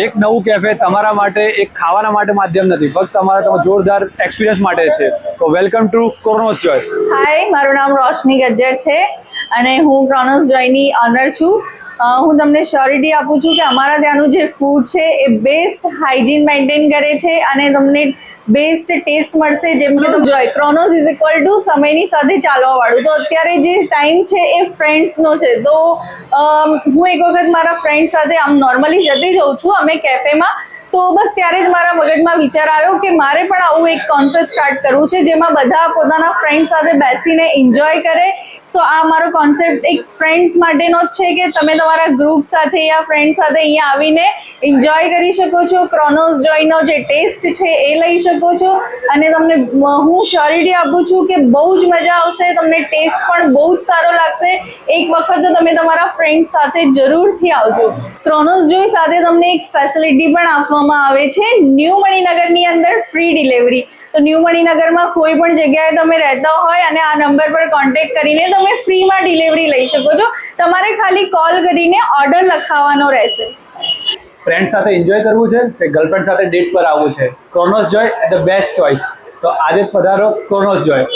એક નવું કેફે તમારા માટે એક ખાવાના માટે માધ્યમ નથી, ફક્ત તમારા જોરદાર એક્સપિરિયન્સ માટે છે. તો વેલકમ ટુ ક્રોનોસ જોય. હાય, મારું નામ રોશની ગજ્જર છે અને હું ક્રોનોસ જોયની ઓનર છું. હું તમને શ્યોરિટી આપું છું કે અમારા ત્યાંનું જે ફૂડ છે એ બેસ્ટ હાઇજીન મેન્ટેન કરે છે અને તમને બેસ્ટ ટેસ્ટ મળશે. જેમ કે જોય ક્રોનોસ ઇઝ ઇક્વલ ટુ સમયની સાથે ચાલવા વાળું. તો અત્યારે જે ટાઈમ છે એ ફ્રેન્ડ્સનો છે. તો હું એક વખત મારા ફ્રેન્ડ સાથે આમ નોર્મલી જતી જઉં છું અમે કેફેમાં. તો બસ ત્યારે જ મારા મગજમાં વિચાર આવ્યો કે મારે પણ આવું એક કોન્સેપ્ટ સ્ટાર્ટ કરવું છે જેમાં બધા પોતાના ફ્રેન્ડ સાથે બેસીને એન્જોય કરે. તો આ મારો કોન્સેપ્ટ એક ફ્રેન્ડ્સ માટેનો જ છે કે તમે તમારા ગ્રુપ સાથે યા ફ્રેન્ડ સાથે અહીંયા આવીને એન્જોય કરી શકો છો. ક્રોનોસ જોયનો જે ટેસ્ટ છે એ લઈ શકો છો અને તમને હું શ્યોરિટી આપું છું કે બહુ જ મજા આવશે. તમને ટેસ્ટ પણ બહુ જ સારો લાગશે. એક વખત તો તમે તમારા ફ્રેન્ડ સાથે જરૂરથી આવજો. ક્રોનોસ જોય સાથે તમને એક ફેસિલિટી પણ આપવામાં આવે છે, ન્યૂ મણિનગરની અંદર ફ્રી ડિલિવરી. તો ન્યૂ મણિનગરમાં કોઈ પણ જગ્યાએ તમે રહેતા હોય અને આ નંબર પર કોન્ટેક્ટ કરીને તમે ફ્રીમાં ડિલિવરી લઈ શકો છો. તમારે ખાલી કોલ કરીને ઓર્ડર લખાવવાનો રહેશે. ફ્રેન્ડ સાથે એન્જોય કરવું છે કે ગર્લફ્રેન્ડ સાથે ડેટ પર આવવું છે, ક્રોનોસ જોય ધ બેસ્ટ ચોઇસ. તો આજે જ પધારો ક્રોનોસ જોય.